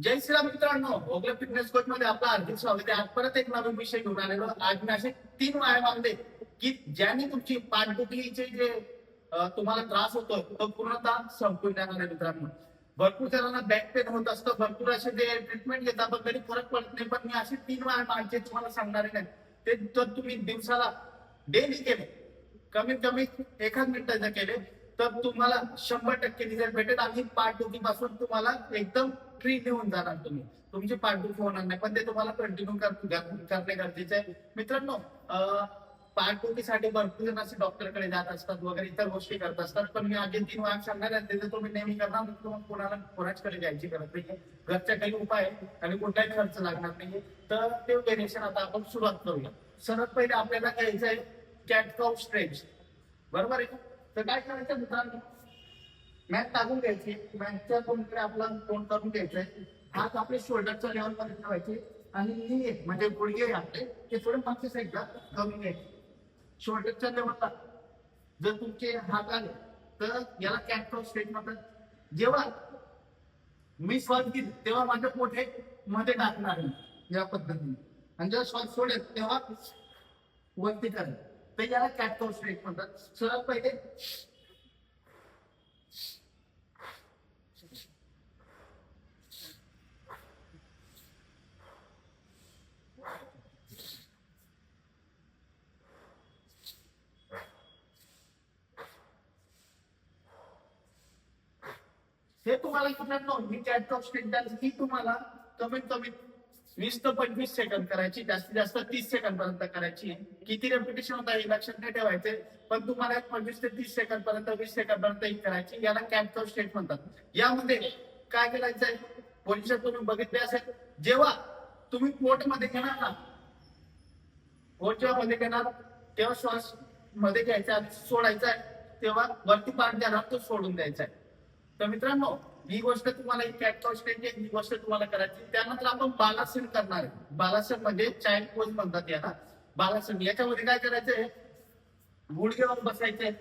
जय श्रीराम मित्रांनो, Ogale fitness coach मध्ये आपलं हार्दिक स्वागत आहे. आज परत एक नवीन विषय घेऊन आलेलो. आज मी असे 3 व्यायाम आणले की ज्याने तुमची पाठदुखीचे जे तुम्हाला त्रास होतोय तो पूर्णतः संपून जाणार आहे मित्रांनो. भरपूर जणांना बॅक पेन होत असतं, भरपूर असे जे ट्रीटमेंट घेतात पण तरी फरक पडत नाही. पण मी असे 3 व्यायाम आणले तुम्हाला सांगणार नाही. ते जर तुम्ही दिवसाला डेली केले, कमीत कमी 1 मिनिटाचे केले तर तुम्हाला 100% रिझल्ट भेटेल आणि पाठदुखीपासून तुम्हाला एकदम फ्री होऊन जाणार. तुमची पाठदुखी होणार नाही, पण ते तुम्हाला कंटिन्यू करणे गरजेचे आहे मित्रांनो. पाठदुखीसाठी भरपूर जण असे डॉक्टरकडे जात असतात वगैरे इतर गोष्टी करत असतात, पण मी आधी 3 व्यायाम सांगणार आहे ते तुम्ही नेहमी करणार. तुम्हाला कोणाकडे जायची गरज नाही. घरच्या काही उपाय आणि कोणताही खर्च लागणार नाही. तर ते व्हेरिएशन आता आपण सुरुवात करूया. सर्वात पहिले आपल्याला घ्यायचं आहे कॅट काऊ स्ट्रेच. बरोबर आहे. तर काय करायचं मित्रांनो, मॅट टाकून घ्यायची, मॅटच्या कोणकडे आपला तोंड करून घ्यायचंय. हात आपले शोल्डरच्या लेवल मध्ये ठेवायचे आणि नी म्हणजे गुडघे आपले ते थोडे मागच्या साईडला करून घ्यायचे. शोल्डरच्या लेवलला जर तुमचे हात आले तर याला कॅट काऊ स्ट्रेच म्हणतात. जेव्हा मी श्वास घेईल तेव्हा माझं पोट हे मध्ये टाकणार आहे या पद्धतीने, आणि जेव्हा श्वास सोडेल तेव्हा वरती करेल. तर याला कॅट काऊ स्ट्रेच म्हणतात. सर्वात पहिले हे तुम्हाला मित्रांनो ही कॅट काऊ स्ट्रेच ही तुम्हाला कमीत कमी 20 ते 25 सेकंद करायची, जास्तीत जास्त 30 सेकंद पर्यंत करायची. किती रेपिटेशन होता हे लक्षात नाही ठेवायचे, पण तुम्हाला 25 ते 30 सेकंद पर्यंत 20 सेकंद पर्यंत ही करायची. याला कॅट काऊ स्ट्रेच म्हणतात. यामध्ये काय करायचंय, पोझिशन तुम्ही बघितले असेल. जेव्हा तुम्ही पोट मध्ये घेणार ना, पोट जेव्हा मध्ये घेणार तेव्हा श्वास मध्ये घ्यायचा आणि सोडायचा आहे, तेव्हा वरती पाठ देणार तो सोडून द्यायचा आहे. तर मित्रांनो ही गोष्ट तुम्हाला कॅट काऊ स्ट्रेच ही गोष्ट तुम्हाला करायची. त्यानंतर आपण बालासन करणार आहे. बालासन म्हणजे चाइल्ड पोज म्हणतात याला. बालासन याच्यामध्ये काय करायचंय, गुडघ्यावर बसायचंय.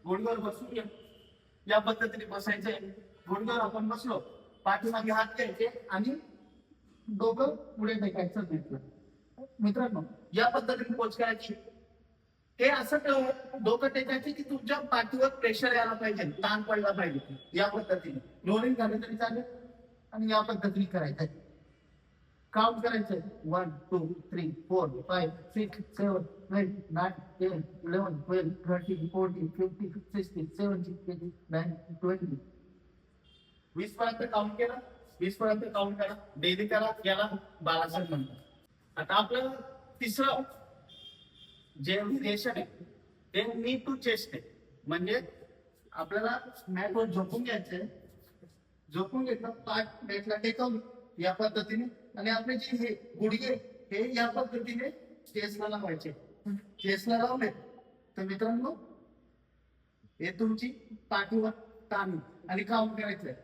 गुडघ्यावर बसून या पद्धतीने बसायचंय. गुडघ्यावर आपण बसलो, पाठीमागे हात घ्यायचे आणि डोकं पुढे टेकायचं घेतलं. मित्रांनो या पद्धतीने पोच करायची. हे असं डोकं टेकायचे की तुमच्या पाठीवर प्रेशर यायला पाहिजे, ताण पडला पाहिजे. या पद्धतीने रोलिंग झालं तरी चालेल आणि या पद्धतीने करायचंय. काउंट करायचंय 1 2 3 4 5 6 7 8 9 10 11 12 13 14 15 16 17 18 19 20. 20 पर्यंत काउंट केलं. 20 पर्यंत काउंट करा, डेली करा. याला बालासन म्हणतात. आता आपलं तिसरं जे व्हेरिएशन आहे ते नी टू चेस्ट आहे. म्हणजे आपल्याला मॅटवर झोपून घ्यायचंय. झोपून घेतलं, पाठ मॅटला टेकवली या पद्धतीने आणि आपले जे हे गुडघे हे या पद्धतीने चेस्टला लावायचे. चेस्टला लावले तर मित्रांनो हे तुमची पाठीवर ताण आणि काउंट करायचंय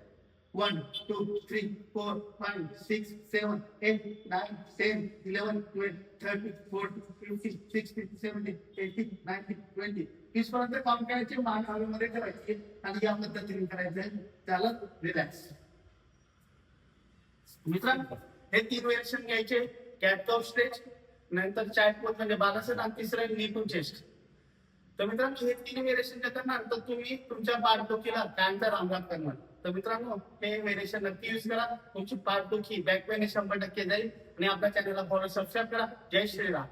1 2 3 4 5 6 7 8 9 10 11 12 13 14 15 16 17 18 19 20. 20 पर्यंत काउंट करायचे. मान हवेमध्ये ठेवायचे आणि या पद्धतीने करायचंय. त्याला रिलॅक्स. मित्रांनो हे 3 व्हेरिएशन घ्यायचे. कॅट काऊ स्ट्रेच, नंतर चाइल्ड पोज म्हणजे बालासन आणि तिसरं नी टू चेस्ट. तर मित्रांनो हे 3 व्हेरिएशन करणार तर तुम्ही तुमच्या पाठदुखीला कायमचा रामराम करणार. तर मित्रांनो हे व्हेरिएशन नक्की यूज करा. तुमची पाठदुखी बॅक पेन 100% जाईल. आणि आपल्या चॅनलला फॉलो सबस्क्राईब करा. जय श्रीराम.